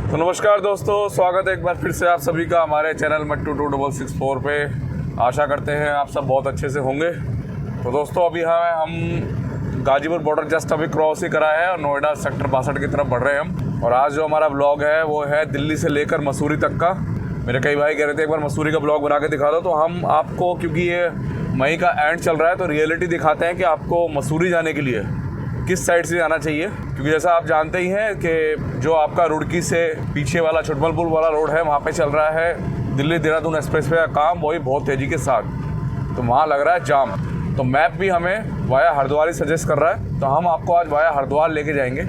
तो नमस्कार दोस्तों, स्वागत है एक बार फिर से आप सभी का हमारे चैनल मट्टू 2664 पे। आशा करते हैं आप सब बहुत अच्छे से होंगे। तो दोस्तों अभी हम गाजीपुर बॉर्डर जस्ट अभी क्रॉस ही करा है और नोएडा सेक्टर 62 की तरफ बढ़ रहे हैं हम। और आज जो हमारा ब्लॉग है वो है दिल्ली से लेकर मसूरी तक का। मेरे कई भाई कह रहे थे एक बार मसूरी का ब्लॉग बना के दिखा दो, तो हम आपको, क्योंकि ये मई का एंड चल रहा है, तो रियलिटी दिखाते हैं कि आपको मसूरी जाने के लिए किस साइड से जाना चाहिए। क्योंकि जैसा आप जानते ही हैं कि जो आपका रुड़की से पीछे वाला छुटमलपुर वाला रोड है, वहाँ पे चल रहा है दिल्ली देहरादून एक्सप्रेसवे का काम, वही बहुत तेज़ी के साथ। तो वहाँ लग रहा है जाम। तो मैप भी हमें वाया हरिद्वार ही सजेस्ट कर रहा है, तो हम आपको आज वाया हरिद्वार लेके जाएंगे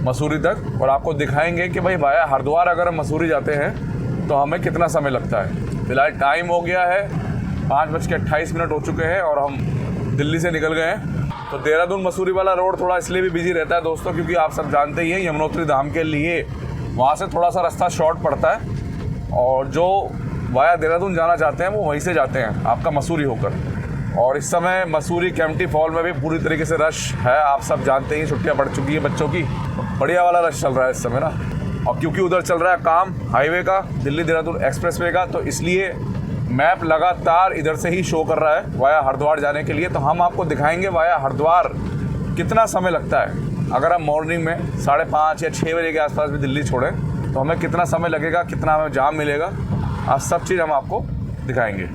मसूरी तक और आपको दिखाएंगे कि भाई वाया हरिद्वार अगर हम मसूरी जाते हैं तो हमें कितना समय लगता है। फिलहाल टाइम हो गया है 5:28 हो चुके हैं और हम दिल्ली से निकल गए हैं। तो देहरादून मसूरी वाला रोड थोड़ा इसलिए भी बिजी रहता है दोस्तों, क्योंकि आप सब जानते ही हैं यमुनोत्री धाम के लिए वहाँ से थोड़ा सा रास्ता शॉर्ट पड़ता है और जो वाया देहरादून जाना चाहते हैं वो वहीं से जाते हैं आपका मसूरी होकर। और इस समय मसूरी केम्प्टी फॉल में भी पूरी तरीके से रश है, आप सब जानते ही, छुट्टियाँ पड़ चुकी है बच्चों की, बढ़िया वाला रश चल रहा है इस समय ना। और क्योंकि उधर चल रहा है काम हाईवे का, दिल्ली देहरादून एक्सप्रेसवे का, तो इसलिए मैप लगातार इधर से ही शो कर रहा है वाया हरिद्वार जाने के लिए। तो हम आपको दिखाएंगे वाया हरिद्वार कितना समय लगता है। अगर हम मॉर्निंग में 5:30 या 6 बजे के आसपास भी दिल्ली छोड़ें तो हमें कितना समय लगेगा, कितना हमें जाम मिलेगा, आज सब चीज़ हम आपको दिखाएंगे।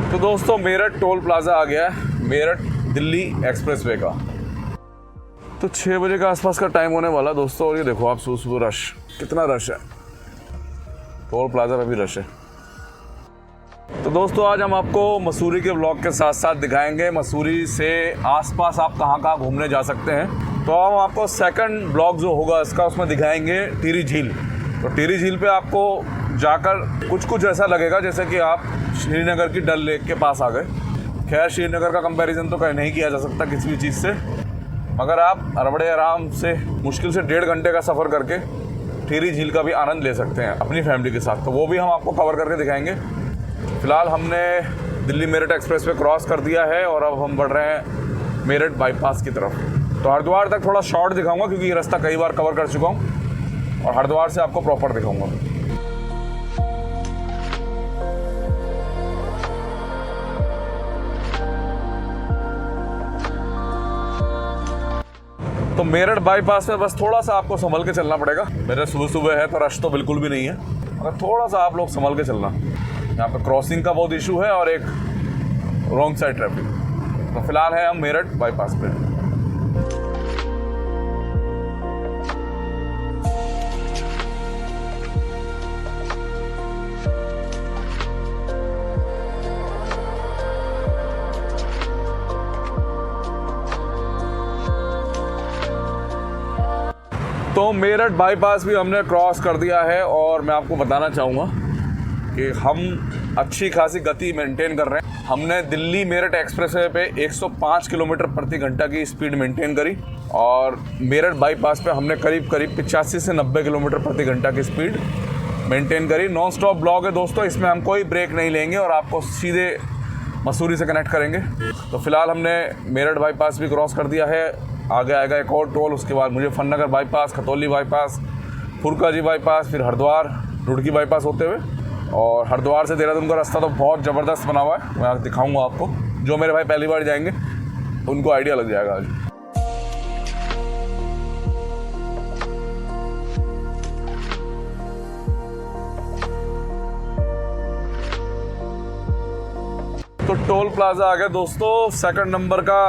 तो दोस्तों मेरठ टोल प्लाजा आ गया है, मेरठ दिल्ली एक्सप्रेसवे का। तो 6 बजे के आसपास का टाइम होने वाला दोस्तों। और ये देखो आप सुबह रश, कितना रश है, टोल प्लाजा पे भी रश है। तो दोस्तों आज हम आपको मसूरी के ब्लॉग के साथ साथ दिखाएंगे मसूरी से आसपास आप कहाँ कहाँ घूमने जा सकते हैं। तो हम आपको सेकंड ब्लॉग जो होगा इसका, उसमें दिखाएंगे टिहरी झील। तो टिहरी झील पे आपको जाकर कुछ ऐसा लगेगा जैसे कि आप श्रीनगर की डल लेक के पास आ गए। खैर श्रीनगर का कंपैरिजन तो नहीं किया जा सकता किसी भी चीज़ से, मगर आप बड़े आराम से मुश्किल से 1.5 घंटे का सफ़र करके टिहरी झील का भी आनंद ले सकते हैं अपनी फैमिली के साथ। तो वो भी हम आपको कवर करके दिखाएंगे। फ़िलहाल हमने Delhi Meerut express way cross कर दिया है और अब हम बढ़ रहे हैं मेरठ बाईपास की तरफ। तो हरिद्वार तक थोड़ा शॉर्ट दिखाऊंगा क्योंकि ये रास्ता कई बार कवर कर चुका हूँ और हरिद्वार से आपको प्रॉपर दिखाऊंगा। तो मेरठ बाईपास में बस थोड़ा सा आपको संभल के चलना पड़ेगा। मेरे सुबह है तो रश तो बिल्कुल भी नहीं है, मगर थोड़ा सा आप लोग संभल के चलना। यहाँ पे क्रॉसिंग का बहुत इशू है और एक रॉन्ग साइड ट्रैफिक। तो फिलहाल है हम मेरठ बाईपास पे। तो मेरठ बाईपास भी हमने क्रॉस कर दिया है और मैं आपको बताना चाहूँगा कि हम अच्छी खासी गति मेंटेन कर रहे हैं। हमने दिल्ली मेरठ एक्सप्रेसवे पे 105 किलोमीटर प्रति घंटा की स्पीड मेंटेन करी और मेरठ बाईपास पे हमने करीब 85 से 90 किलोमीटर प्रति घंटा की स्पीड मेंटेन करी। नॉन स्टॉप ब्लॉग है दोस्तों, इसमें हम कोई ब्रेक नहीं लेंगे और आपको सीधे मसूरी से कनेक्ट करेंगे। तो फिलहाल हमने मेरठ बाईपास भी क्रॉस कर दिया है। आगे आएगा एक और टोल, उसके बाद Muzaffarnagar bypass, Khatauli bypass, Purkazi bypass, फिर हरिद्वार रुड़की बाईपास होते हुए। और हरिद्वार से देहरादून का रास्ता तो बहुत ज़बरदस्त बना हुआ है, मैं दिखाऊंगा आपको। जो मेरे भाई पहली बार जाएंगे उनको आइडिया लग जाएगा आज। तो टोल प्लाजा आ गया दोस्तों, सेकंड नंबर का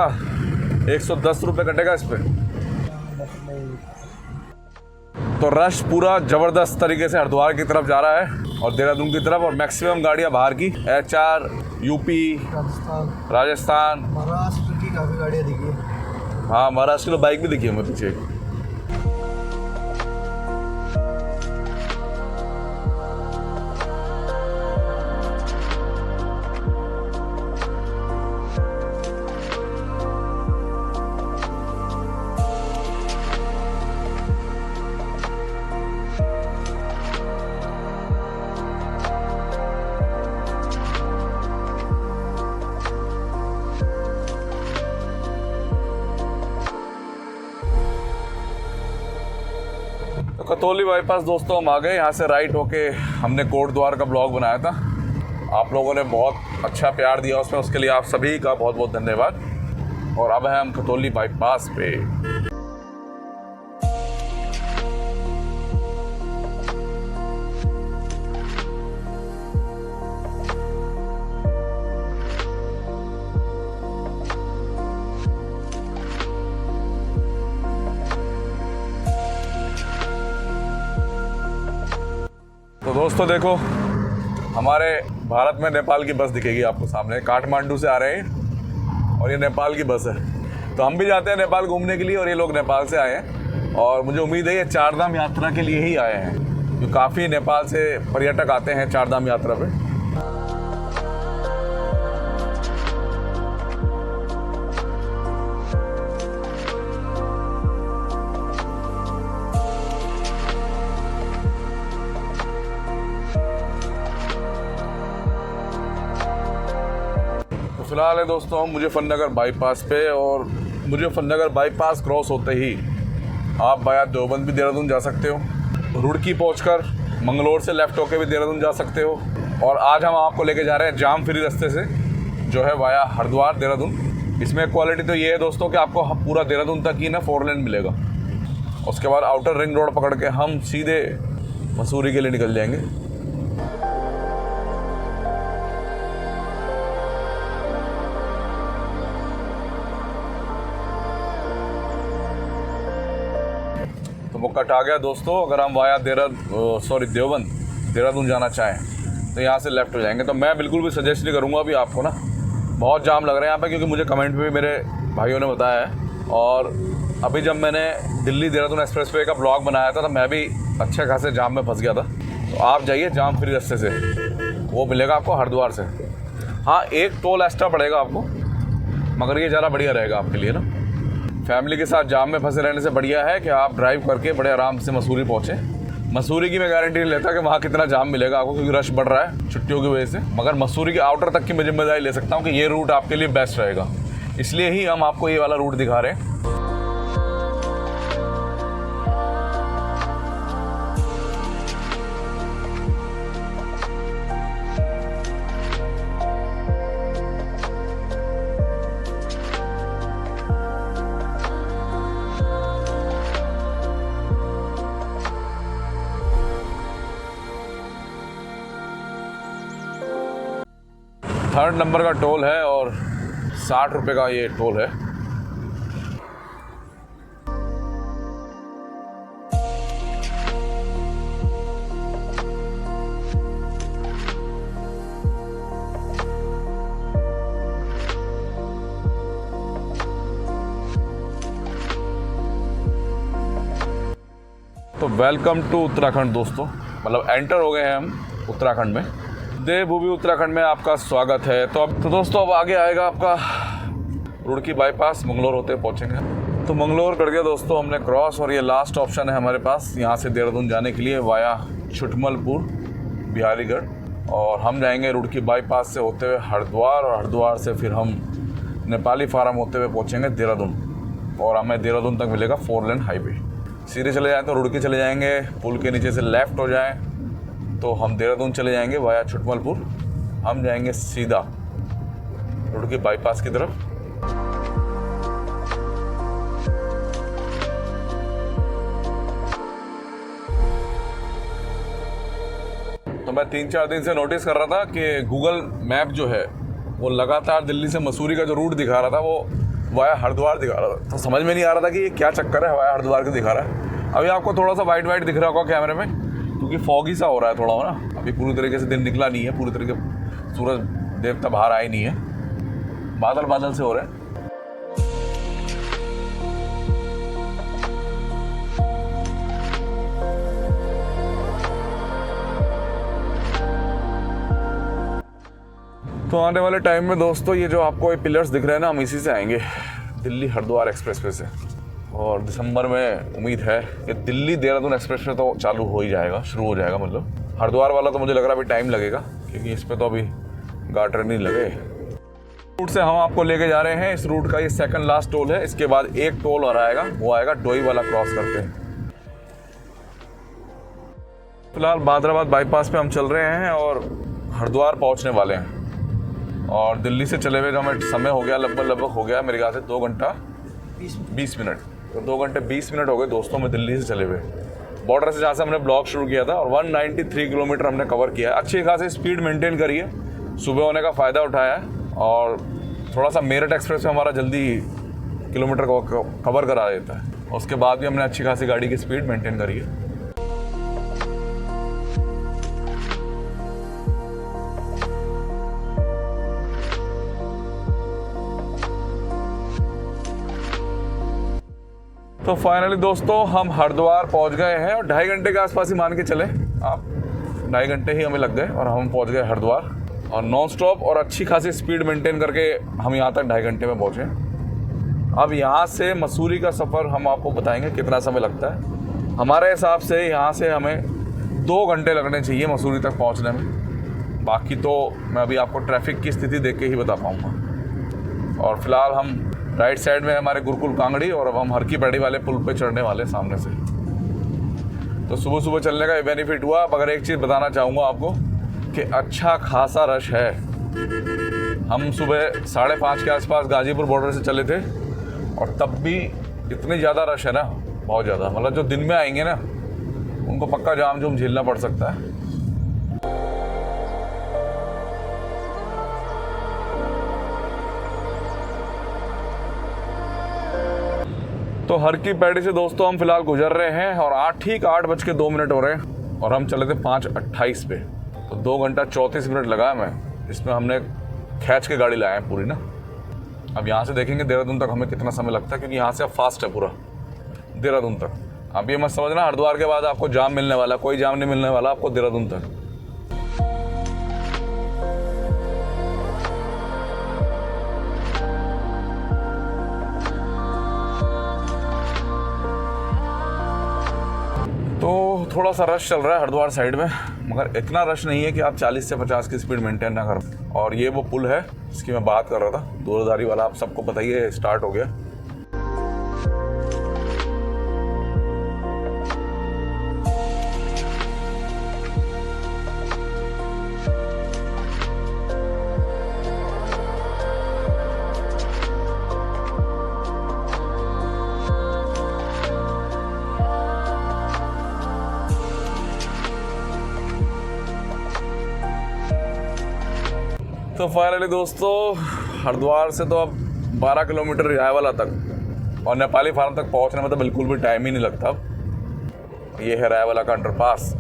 110 रुपये कटेगा इस पे। तो रश पूरा ज़बरदस्त तरीके से हरिद्वार की तरफ जा रहा है। और देहरादून की तरफ, और मैक्सिमम गाड़ियाँ बाहर की, HR, यूपी, राजस्थान, महाराष्ट्र की काफ़ी गाड़ियाँ दिखी है। हाँ, महाराष्ट्र की बाइक भी दिखी है हमें पीछे। कतौली बाईपास दोस्तों हम आ गए। यहाँ से राइट होके हमने कोट द्वार का ब्लॉग बनाया था, आप लोगों ने बहुत अच्छा प्यार दिया उसमें, उसके लिए आप सभी का बहुत बहुत धन्यवाद। और अब है हम कतौली बाईपास पे। तो दोस्तों देखो, हमारे भारत में नेपाल की बस दिखेगी आपको सामने। काठमांडू से आ रहे हैं और ये नेपाल की बस है। तो हम भी जाते हैं नेपाल घूमने के लिए, और ये लोग नेपाल से आए हैं। और मुझे उम्मीद है ये चारधाम यात्रा के लिए ही आए हैं, जो काफ़ी नेपाल से पर्यटक आते हैं चारधाम यात्रा पे। फिलहाल है दोस्तों हम मुजफ्फरनगर बाईपास पे, और मुजफ्फरनगर बाईपास क्रॉस होते ही आप बाया देवबंद भी देहरादून जा सकते हो। रुड़की पहुंचकर मंगलोर से लेफ़्ट होके भी देहरादून जा सकते हो। और आज हम आपको लेके जा रहे हैं जाम फ्री रास्ते से, जो है वाया हरिद्वार देहरादून। इसमें क्वालिटी तो ये है दोस्तों कि आपको पूरा देहरादून तक ही ना 4 लेन मिलेगा। उसके बाद आउटर रिंग रोड पकड़ के हम सीधे मसूरी के लिए निकल जाएंगे। तो वो कट आ गया दोस्तों। अगर हम वाया देहरादून जाना चाहें तो यहाँ से लेफ़्ट हो जाएंगे। तो मैं बिल्कुल भी सजेस्ट नहीं करूँगा अभी आपको ना, बहुत जाम लग रहा है यहाँ पे, क्योंकि मुझे कमेंट पे भी मेरे भाइयों ने बताया है। और अभी जब मैंने दिल्ली देहरादून एक्सप्रेसवे का ब्लॉग बनाया था तो मैं भी अच्छे खासे जाम में फंस गया था। तो आप जाइए जाम फ्री रास्ते से, वो मिलेगा आपको हरिद्वार से। हाँ, एक टोल एक्स्ट्रा पड़ेगा आपको, मगर ये ज़्यादा बढ़िया रहेगा आपके लिए ना। फैमिली के साथ जाम में फंसे रहने से बढ़िया है कि आप ड्राइव करके बड़े आराम से मसूरी पहुँचें। मसूरी की मैं गारंटी नहीं लेता कि वहाँ कितना जाम मिलेगा आपको, क्योंकि रश बढ़ रहा है छुट्टियों की वजह से। मगर मसूरी के आउटर तक की मैं जिम्मेदारी ले सकता हूँ कि ये रूट आपके लिए बेस्ट रहेगा, इसलिए ही हम आपको ये वाला रूट दिखा रहे हैं। थर्ड नंबर का टोल है और 60 रुपये का ये टोल है। तो वेलकम टू उत्तराखंड दोस्तों, मतलब एंटर हो गए हैं हम उत्तराखंड में। देवभूमि उत्तराखंड में आपका स्वागत है। तो दोस्तों अब आगे आएगा आपका रुड़की बाईपास, मंगलोर होते पहुंचेंगे। तो मंगलोर कर गया दोस्तों हमने क्रॉस, और ये लास्ट ऑप्शन है हमारे पास यहाँ से देहरादून जाने के लिए वाया छुटमलपुर, बिहारीगढ़। और हम जाएंगे रुड़की बाईपास से होते हुए हरिद्वार, और हरिद्वार से फिर हम नेपाली फार्म होते हुए पहुँचेंगे देहरादून, और हमें देहरादून तक मिलेगा 4 लेन हाईवे। सीधे चले जाएँ तो रुड़की चले जाएंगे, पुल के नीचे से लेफ़्ट हो जाएँ तो हम देहरादून चले जाएंगे वाया छुटमलपुर। हम जाएंगे सीधा रुड़की बाईपास की तरफ। तो मैं 3-4 दिन से नोटिस कर रहा था कि गूगल मैप जो है वो लगातार दिल्ली से मसूरी का जो रूट दिखा रहा था वो वाया हरिद्वार दिखा रहा था। तो समझ में नहीं आ रहा था कि ये क्या चक्कर है, वाया हरिद्वार का दिखा रहा है। अभी आपको थोड़ा सा वाइट दिख रहा होगा कैमरे में, तो क्योंकि फॉगी सा हो रहा है थोड़ा ना, अभी पूरी तरीके से दिन निकला नहीं है, पूरी तरीके सूरज देवता बाहर आए नहीं है, बादल बादल से हो रहे हैं। तो आने वाले टाइम में दोस्तों ये जो आपको ये पिलर्स दिख रहे हैं ना, हम इसी से आएंगे, दिल्ली हरिद्वार एक्सप्रेसवे से। और दिसंबर में उम्मीद है कि दिल्ली देहरादून एक्सप्रेसवे तो चालू हो ही जाएगा, शुरू हो जाएगा। मतलब हरिद्वार वाला तो मुझे लग रहा है अभी टाइम लगेगा, क्योंकि इस पर तो अभी गार्डर नहीं लगे। रूट से हम आपको लेके जा रहे हैं, इस रूट का ये सेकंड लास्ट टोल है। इसके बाद एक टोल और आएगा, वो आएगा डोई वाला क्रॉस करके। फिलहाल बादराबाद बाईपास पे हम चल रहे हैं और हरिद्वार पहुंचने वाले हैं। और दिल्ली से चले हुए जो हमें समय हो गया, लगभग हो गया मेरे ख्याल से 2 घंटा 20 मिनट। तो 2 घंटे 20 मिनट हो गए दोस्तों में दिल्ली से चले हुए। बॉर्डर से जहाँ से हमने ब्लॉग शुरू किया था, और 193 किलोमीटर हमने कवर किया है। अच्छी खासी स्पीड मेंटेन करी है, सुबह होने का फ़ायदा उठाया है। और थोड़ा सा मेरठ एक्सप्रेस में हमारा जल्दी किलोमीटर को कवर करा देता है। उसके बाद भी हमने अच्छी खासी गाड़ी की स्पीड मेंटेन करी है। तो फाइनली दोस्तों हम हरिद्वार पहुंच गए हैं, और 2.5 घंटे के आसपास ही मान के चले आप, 2.5 घंटे ही हमें लग गए और हम पहुंच गए हरिद्वार। और नॉन स्टॉप और अच्छी खासी स्पीड मेंटेन करके हम यहाँ तक 2.5 घंटे में पहुँचे। अब यहाँ से मसूरी का सफ़र हम आपको बताएंगे कितना समय लगता है। हमारे हिसाब से यहाँ से हमें 2 घंटे लगने चाहिए मसूरी तक पहुँचने में। बाकी तो मैं अभी आपको ट्रैफिक की स्थिति देख के ही बता पाऊँगा। और फिलहाल हम राइट साइड में हमारे गुरुकुल कांगड़ी, और अब हम हर की पैड़ी वाले पुल पे चढ़ने वाले सामने से। तो सुबह सुबह चलने का ये बेनिफिट हुआ। अब अगर एक चीज़ बताना चाहूँगा आपको कि अच्छा खासा रश है। हम सुबह 5:30 के आसपास गाजीपुर बॉर्डर से चले थे, और तब भी इतनी ज़्यादा रश है ना, बहुत ज़्यादा। मतलब जो दिन में आएंगे ना, उनको पक्का जाम जुम झेलना पड़ सकता है। तो हर की पैड़ी से दोस्तों हम फिलहाल गुजर रहे हैं, और ठीक 8:02 हो रहे हैं, और हम चले थे 5:28 पे। तो 2 घंटा 34 मिनट लगा हमें। इसमें हमने खींच के गाड़ी लाए हैं पूरी ना। अब यहाँ से देखेंगे देहरादून तक हमें कितना समय लगता है, क्योंकि यहाँ से अब फास्ट है पूरा देहरादून तक। अब ये मत समझना हरिद्वार के बाद आपको जाम मिलने वाला, कोई जाम नहीं मिलने वाला आपको देहरादून तक। तो थोड़ा सा रश चल रहा है हरिद्वार साइड में, मगर इतना रश नहीं है कि आप 40 से 50 की स्पीड मेंटेन ना करें। और ये वो पुल है जिसकी मैं बात कर रहा था, दूरदारी वाला, आप सबको पता ही है, स्टार्ट हो गया। तो फाइनली दोस्तों हरिद्वार से तो अब 12 किलोमीटर रायवाला तक, और नेपाली फार्म तक पहुंचने में तो बिल्कुल भी टाइम ही नहीं लगता। ये है रायवाला का अंडरपास।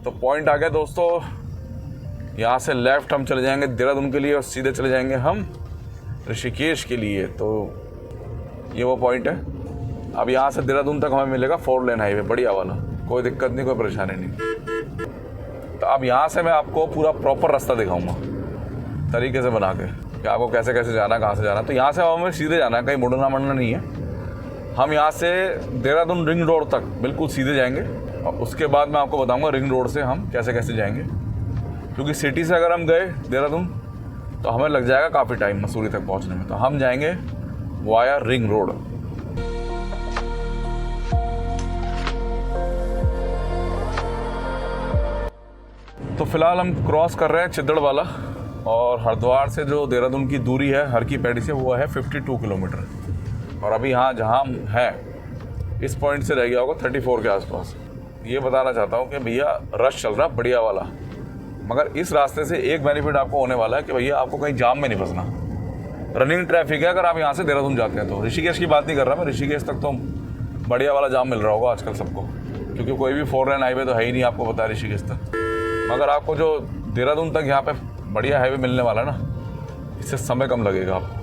तो पॉइंट आ गया दोस्तों, यहाँ से लेफ्ट हम चले जाएंगे देहरादून के लिए, और सीधे चले जाएंगे हम ऋषिकेश के लिए। तो ये वो पॉइंट है। अब यहाँ से देहरादून तक हमें मिलेगा 4 लेन हाईवे, बढ़िया वाला, कोई दिक्कत नहीं, कोई परेशानी नहीं। तो अब यहाँ से मैं आपको पूरा प्रॉपर रास्ता दिखाऊंगा तरीके से बना के, कि आपको कैसे कैसे जाना, कहाँ से जाना। तो यहाँ से हमें सीधे जाना है, कहीं मुड़ना मड़ना नहीं है। हम यहाँ से देहरादून रिंग रोड तक बिल्कुल सीधे जाएंगे, और उसके बाद मैं आपको बताऊँगा रिंग रोड से हम कैसे कैसे जाएंगे। क्योंकि सिटी से अगर हम गए देहरादून तो हमें लग जाएगा काफ़ी टाइम मसूरी तक पहुँचने में। तो हम जाएंगे वाया रिंग रोड। तो फिलहाल हम क्रॉस कर रहे हैं चिद्दड़ वाला, और हरिद्वार से जो देहरादून की दूरी है हर की पैड़ी से, वो है 52 किलोमीटर। और अभी यहाँ जहाँ हम हैं इस पॉइंट से रह गया होगा 34 के आसपास। ये बताना चाहता हूँ कि भैया रश चल रहा बढ़िया वाला, मगर इस रास्ते से एक बेनिफिट आपको होने वाला है कि भैया आपको कहीं जाम में नहीं फंसना। रनिंग ट्रैफिक है अगर आप यहाँ से देहरादून जाते हैं तो। ऋषिकेश की बात नहीं कर रहा मैं, ऋषिकेश तक तो बढ़िया वाला जाम मिल रहा होगा आजकल सबको, क्योंकि कोई भी 4 लेन हाईवे तो है ही नहीं, आपको पता है ऋषिकेश तक। मगर आपको जो देहरादून तक यहाँ पे बढ़िया हाईवे मिलने वाला है ना, इससे समय कम लगेगा आपको।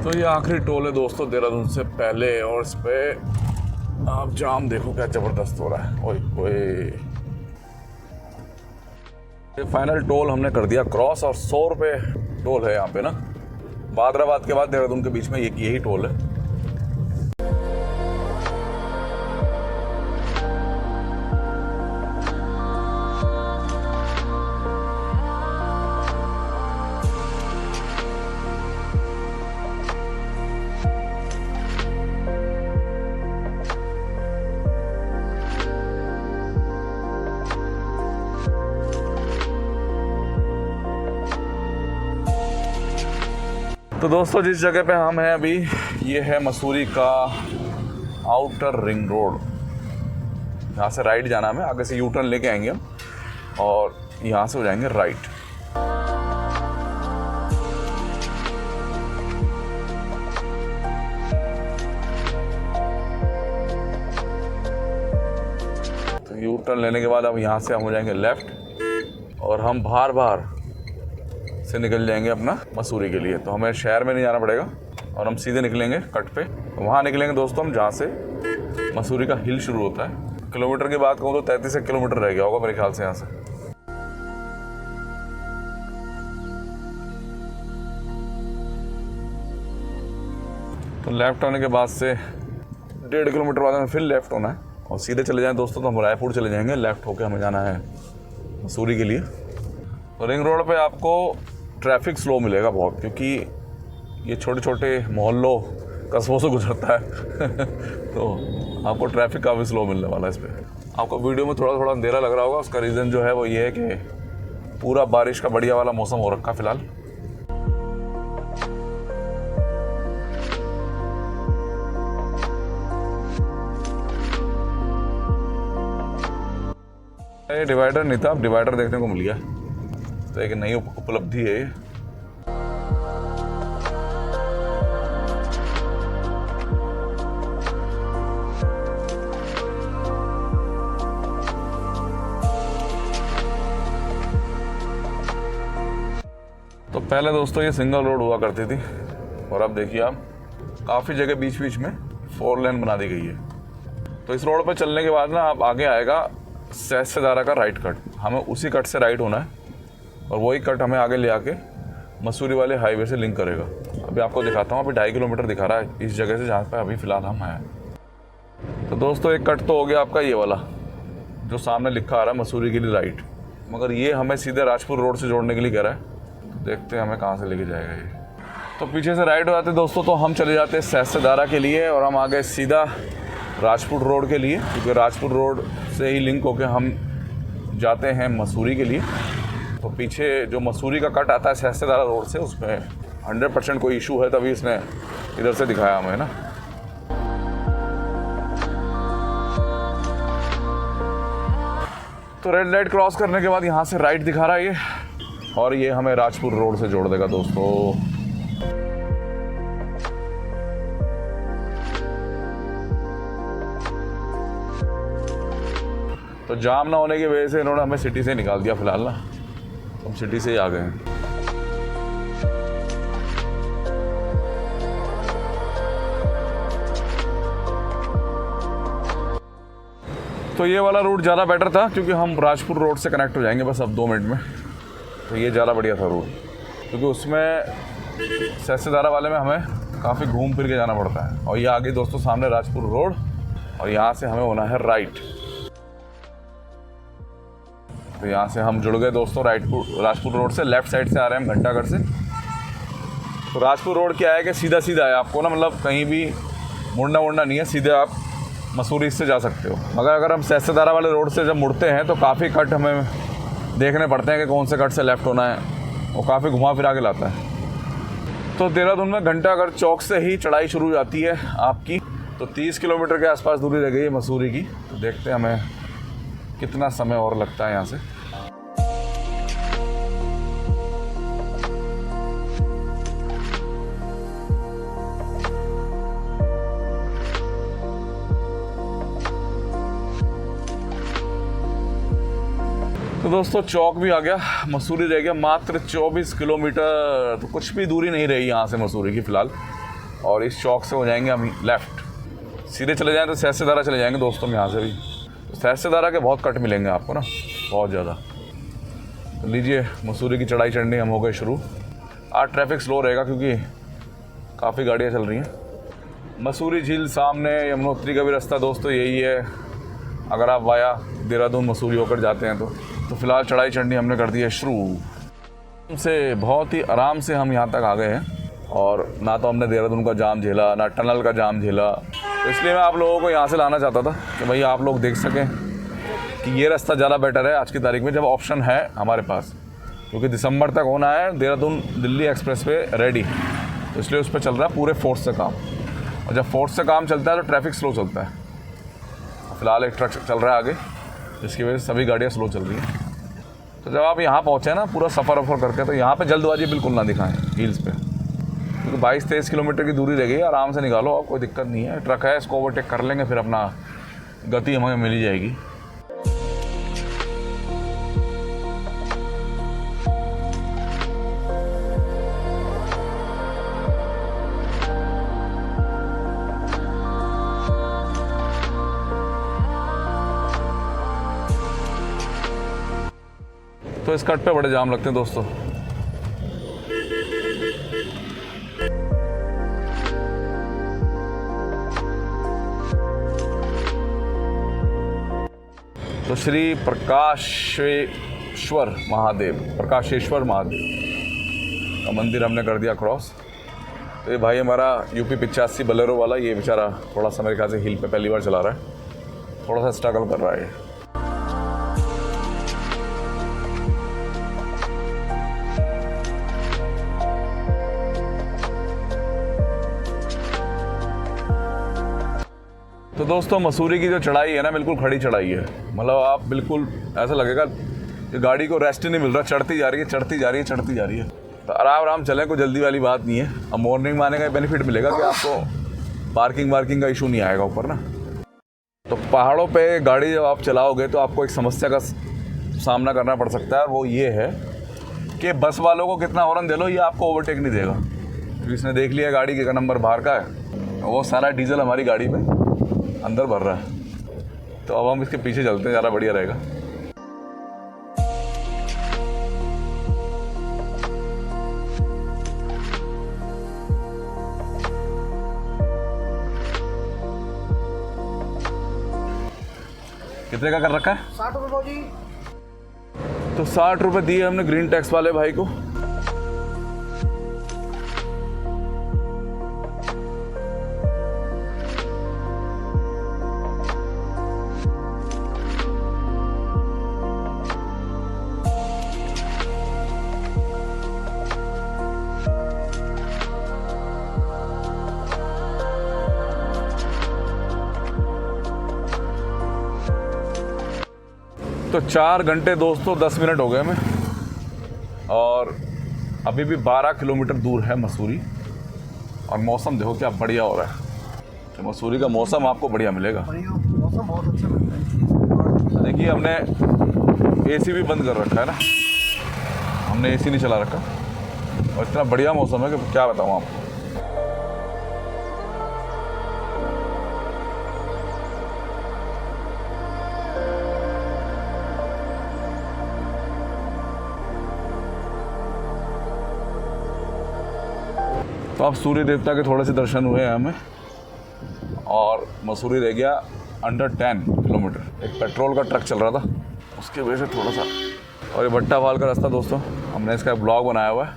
तो ये आखिरी टोल है दोस्तों देहरादून से पहले, और इस पे आप जाम देखो क्या ज़बरदस्त हो रहा है। ओए ओए, ये फाइनल टोल हमने कर दिया क्रॉस, और 100 रुपये टोल है यहाँ पे ना। बादराबाद के बाद देहरादून के बीच में यही टोल है। तो दोस्तों जिस जगह पे हम हैं अभी, ये है मसूरी का आउटर रिंग रोड। यहाँ से राइट जाना हमें, आगे से यू टर्न लेके आएंगे हम, और यहाँ से हो जाएंगे राइट। तो यू टर्न लेने के बाद अब यहाँ से हम हो जाएंगे लेफ्ट, और हम बाहर से निकल जाएंगे अपना मसूरी के लिए। तो हमें शहर में नहीं जाना पड़ेगा, और हम सीधे निकलेंगे कट पे। वहाँ निकलेंगे दोस्तों हम जहाँ से मसूरी का हिल शुरू होता है। किलोमीटर की बात कहूँ तो 33 किलोमीटर रह गया होगा मेरे ख्याल से यहाँ से। तो लेफ्ट होने के बाद से 1.5 किलोमीटर बाद हमें फिर लेफ्ट होना है, और सीधे चले जाएं दोस्तों तो हम रायपुर चले जाएंगे। लेफ्ट होके हमें जाना है मसूरी के लिए। तो रिंग रोड पे आपको ट्रैफिक स्लो मिलेगा बहुत, क्योंकि ये छोटे छोटे मोहल्लों कस्बों से गुजरता है तो आपको ट्रैफिक काफ़ी स्लो मिलने वाला है इस पर। आपको वीडियो में थोड़ा अंधेरा लग रहा होगा, उसका रीज़न जो है वो ये है कि पूरा बारिश का बढ़िया वाला मौसम हो रखा फिलहाल। ये डिवाइडर नहीं था, अब डिवाइडर देखने को मिल गया, तो एक नई उपलब्धि है ये। तो पहले दोस्तों ये सिंगल रोड हुआ करती थी, और अब देखिए आप काफ़ी जगह बीच बीच में 4 लेन बना दी गई है। तो इस रोड पर चलने के बाद ना आप आगे आएगा सहस्त्रधारा का राइट कट। हमें उसी कट से राइट होना है, और वही कट हमें आगे ले आके मसूरी वाले हाईवे से लिंक करेगा। अभी आपको दिखाता हूँ, अभी 2.5 किलोमीटर दिखा रहा है इस जगह से जहाँ पर अभी फ़िलहाल हम हैं। तो दोस्तों एक कट तो हो गया आपका ये वाला जो सामने लिखा आ रहा है मसूरी के लिए राइट, मगर ये हमें सीधे राजपुर रोड से जोड़ने के लिए कह रहा है। देखते हैं हमें कहाँ से लेके जाएगा ये। तो पीछे से राइट हो जाते दोस्तों तो हम चले जाते हैं सहस्त्रधारा के लिए, और हम आ गए सीधा राजपुर रोड के लिए, क्योंकि राजपुर रोड से ही लिंक होकर हम जाते हैं मसूरी के लिए। तो पीछे जो मसूरी का कट आता है सहस्त्रधारा रोड से, उसमें 100% कोई इशू है, तभी इसने इधर से दिखाया हमें ना। तो रेड लाइट क्रॉस करने के बाद यहाँ से राइट दिखा रहा है ये, और ये हमें राजपुर रोड से जोड़ देगा दोस्तों। तो जाम ना होने की वजह से इन्होंने हमें सिटी से निकाल दिया फिलहाल ना, हम सिटी से ही आ गए हैं। तो ये वाला रूट ज़्यादा बेटर था, क्योंकि हम राजपुर रोड से कनेक्ट हो जाएंगे बस अब 2 मिनट में। तो ये ज़्यादा बढ़िया था रूट, क्योंकि उसमें सैसेदारा वाले में हमें काफ़ी घूम फिर के जाना पड़ता है। और ये आगे दोस्तों सामने राजपुर रोड, और यहाँ से हमें होना है राइट। तो यहाँ से हम जुड़ गए दोस्तों राजपुर रोड से। लेफ़्ट साइड से आ रहे हैं हम घंटाघर से। तो राजपुर रोड क्या है कि सीधा सीधा है आपको ना, मतलब कहीं भी मुड़ना नहीं है, सीधे आप मसूरी से जा सकते हो। मगर अगर हम सैसेदारा वाले रोड से जब मुड़ते हैं तो काफ़ी कट हमें देखने पड़ते हैं कि कौन से कट से लेफ़्ट होना है, वो काफ़ी घुमा फिरा के लाता है। तो देहरादून में घंटाघर चौक से ही चढ़ाई शुरू हो जाती है आपकी। तो 30 किलोमीटर के आसपास दूरी रह गई है मसूरी की। तो देखते हैं हमें कितना समय और लगता है यहाँ से। तो दोस्तों चौक भी आ गया, मसूरी रह गया मात्र 24 किलोमीटर। तो कुछ भी दूरी नहीं रही यहाँ से मसूरी की फ़िलहाल। और इस चौक से हो जाएंगे हम लेफ़्ट, सीधे चले जाएँ तो सैसेदारा चले जाएंगे दोस्तों हम यहाँ से भी। तो सैसेदारा के बहुत कट मिलेंगे आपको ना, बहुत ज़्यादा। तो लीजिए मसूरी की चढ़ाई चढ़नी हम हो गए शुरू। आज ट्रैफिक स्लो रहेगा क्योंकि काफ़ी गाड़ियाँ चल रही हैं। मसूरी झील सामने, यमुनोत्री का भी रास्ता दोस्तों यही है अगर आप वाया देहरादून मसूरी होकर जाते हैं तो फ़िलहाल चढ़ाई चढ़नी हमने कर दी है शुरू से। बहुत ही आराम से हम यहाँ तक आ गए हैं और ना तो हमने देहरादून का जाम झेला, ना टनल का जाम झेला। तो इसलिए मैं आप लोगों को यहाँ से लाना चाहता था कि भाई आप लोग देख सकें कि ये रास्ता ज़्यादा बेटर है आज की तारीख में, जब ऑप्शन है हमारे पास। क्योंकि दिसंबर तक होना है Dehradun Delhi express way ready, तो इसलिए उस पर चल रहा है पूरे फोर्स से काम। और जब फोर्स से काम चलता है तो ट्रैफिक स्लो चलता है। फ़िलहाल एक ट्रक चल रहा है आगे, जिसकी वजह से सभी गाड़ियाँ स्लो चल रही हैं। तो जब आप यहाँ पहुँचे ना पूरा सफ़र करके, तो यहाँ पे जल्दबाजी बिल्कुल ना दिखाएं हील्स पे, क्योंकि 22-23 किलोमीटर की दूरी रह गई। आराम से निकालो आप, कोई दिक्कत नहीं है। ट्रक है, इसको ओवरटेक कर लेंगे, फिर अपना गति हमें मिल जाएगी। तो इस कट पे बड़े जाम लगते हैं दोस्तों। तो श्री प्रकाशेश्वर महादेव का मंदिर हमने कर दिया क्रॉस। तो ये भाई हमारा यूपी 85 बलेरो वाला, ये बेचारा थोड़ा सा मेरे ख्याल से हिल पे पहली बार चला रहा है, थोड़ा सा स्ट्रगल कर रहा है ये। तो दोस्तों मसूरी की जो चढ़ाई है ना, बिल्कुल खड़ी चढ़ाई है। मतलब आप बिल्कुल ऐसा लगेगा कि गाड़ी को रेस्ट ही नहीं मिल रहा, चढ़ती जा रही है। तो आराम चलें, कोई जल्दी वाली बात नहीं है। अब मॉर्निंग में आने का बेनिफिट मिलेगा कि आपको पार्किंग का इशू नहीं आएगा ऊपर ना। तो पहाड़ों पे गाड़ी जब आप चलाओगे तो आपको एक समस्या का सामना करना पड़ सकता है, वो ये है कि बस वालों को कितना हॉर्न दे लो, ये आपको ओवरटेक नहीं देगा। क्योंकि इसने देख लिया गाड़ी का नंबर बाहर का है, वो सारा डीजल हमारी गाड़ी में अंदर भर रहा है। तो अब हम इसके पीछे चलते हैं, ज़्यादा बढ़िया रहेगा। कितने का कर रखा है? 60 रुपये जी। तो 60 रुपये दिए हमने ग्रीन टैक्स वाले भाई को। तो 4 घंटे दोस्तों 10 मिनट हो गए हमें, और अभी भी 12 किलोमीटर दूर है मसूरी। और मौसम देखो क्या बढ़िया हो रहा है। तो मसूरी का मौसम आपको बढ़िया मिलेगा। मौसम बहुत अच्छा मिलता है। देखिए हमने एसी भी बंद कर रखा है ना, हमने एसी नहीं चला रखा, और इतना बढ़िया मौसम है कि क्या बताऊँ आपको। तो अब सूर्य देवता के थोड़े से दर्शन हुए हैं हमें और मसूरी रह गया अंडर 10 किलोमीटर। एक पेट्रोल का ट्रक चल रहा था, उसकी वजह से थोड़ा सा। और ये भट्टाफाल का रास्ता दोस्तों, हमने इसका ब्लॉग बनाया हुआ है,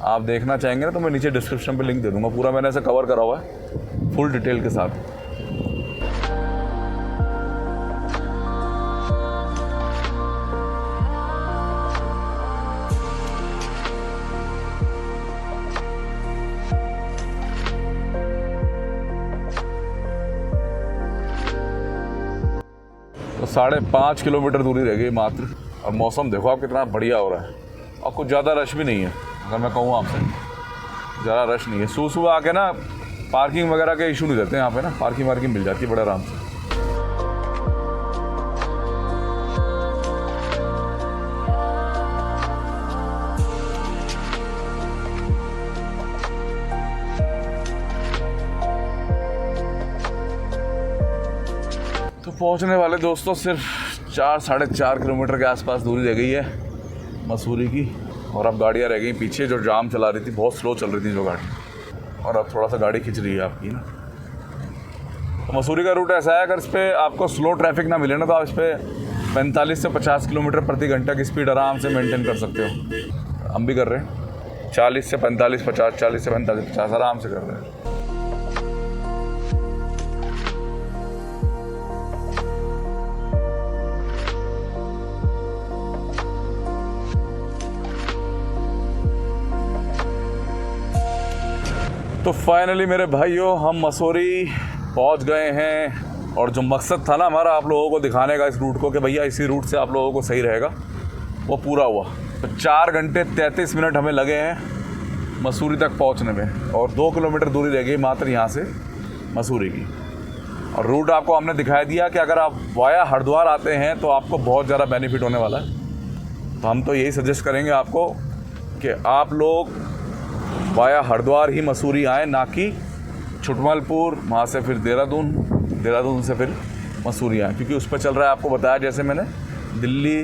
आप देखना चाहेंगे ना तो मैं नीचे डिस्क्रिप्शन पे लिंक दे दूँगा। पूरा मैंने ऐसे कवर करा हुआ है फुल डिटेल के साथ। तो 5.5 किलोमीटर दूरी रह गई मात्र। और मौसम देखो आप कितना बढ़िया हो रहा है और कुछ ज़्यादा रश भी नहीं है। अगर मैं कहूँ आपसे ज़्यादा रश नहीं है। सुबह आके ना पार्किंग वगैरह के इशू नहीं रहते यहाँ पे ना, पार्किंग मिल जाती है बड़े आराम से। तो पहुँचने वाले दोस्तों सिर्फ 4-4.5 किलोमीटर के आसपास दूरी रह गई है मसूरी की। और अब गाड़ियाँ रह गई पीछे जो जाम चला रही थी, बहुत स्लो चल रही थी जो गाड़ी, और अब थोड़ा सा गाड़ी खिंच रही है आपकी ना। तो मसूरी का रूट ऐसा है, अगर इस पर आपको स्लो ट्रैफिक ना मिले ना तो आप इस पर 45 से 50 किलोमीटर प्रति घंटा की स्पीड आराम से मेंटेन कर सकते हो। हम भी कर रहे हैं 40 से 45, 50, 40 से 45, 50 आराम से कर रहे हैं। तो फाइनली मेरे भाइयों हम मसूरी पहुंच गए हैं। और जो मकसद था ना हमारा आप लोगों को दिखाने का इस रूट को कि भैया इसी रूट से आप लोगों को सही रहेगा, वो पूरा हुआ। तो 4 घंटे 33 मिनट हमें लगे हैं मसूरी तक पहुंचने में और 2 किलोमीटर दूरी रह गई मात्र यहाँ से मसूरी की। और रूट आपको हमने दिखाई दिया कि अगर आप वाया हरिद्वार आते हैं तो आपको बहुत ज़्यादा बेनिफिट होने वाला है। तो हम तो यही सजेस्ट करेंगे आपको कि आप लोग वाया हरिद्वार ही मसूरी आए, ना कि छुटमलपुर, वहाँ से फिर देहरादून से फिर मसूरी आए, क्योंकि उस पर चल रहा है आपको बताया जैसे मैंने दिल्ली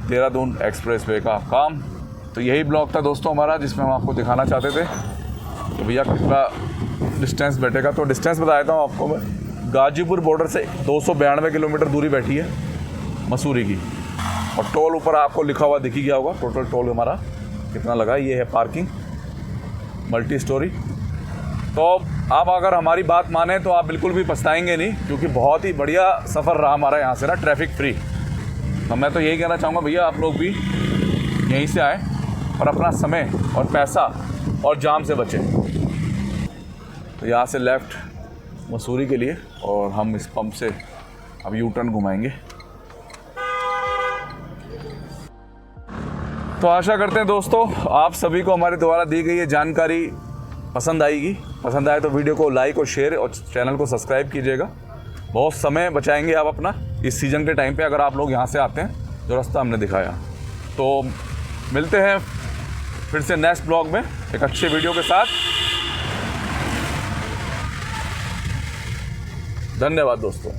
देहरादून एक्सप्रेसवे का काम। तो यही ब्लॉग था दोस्तों हमारा, जिसमें हम आपको दिखाना चाहते थे कि भैया कितना डिस्टेंस बैठेगा। तो डिस्टेंस बता देता हूँ आपको मैं। गाजीपुर बॉर्डर से 292 किलोमीटर दूरी बैठी है मसूरी की। और टोल ऊपर आपको लिखा हुआ दिख ही गया होगा, टोटल टोल हमारा कितना लगा। ये है पार्किंग मल्टी स्टोरी। तो आप अगर हमारी बात माने तो आप बिल्कुल भी पछताएंगे नहीं, क्योंकि बहुत ही बढ़िया सफ़र रहा हमारा यहाँ से ना, ट्रैफिक फ्री। तो मैं तो यही कहना चाहूँगा भैया आप लोग भी यहीं से आएँ और अपना समय और पैसा और जाम से बचें। तो यहाँ से लेफ़्ट मसूरी के लिए और हम इस पंप से अब यू टर्न घुमाएंगे। तो आशा करते हैं दोस्तों आप सभी को हमारे द्वारा दी गई ये जानकारी पसंद आएगी। पसंद आए तो वीडियो को लाइक और शेयर और चैनल को सब्सक्राइब कीजिएगा। बहुत समय बचाएंगे आप अपना इस सीज़न के टाइम पे अगर आप लोग यहाँ से आते हैं जो रास्ता हमने दिखाया। तो मिलते हैं फिर से नेक्स्ट ब्लॉग में एक अच्छे वीडियो के साथ। धन्यवाद दोस्तों।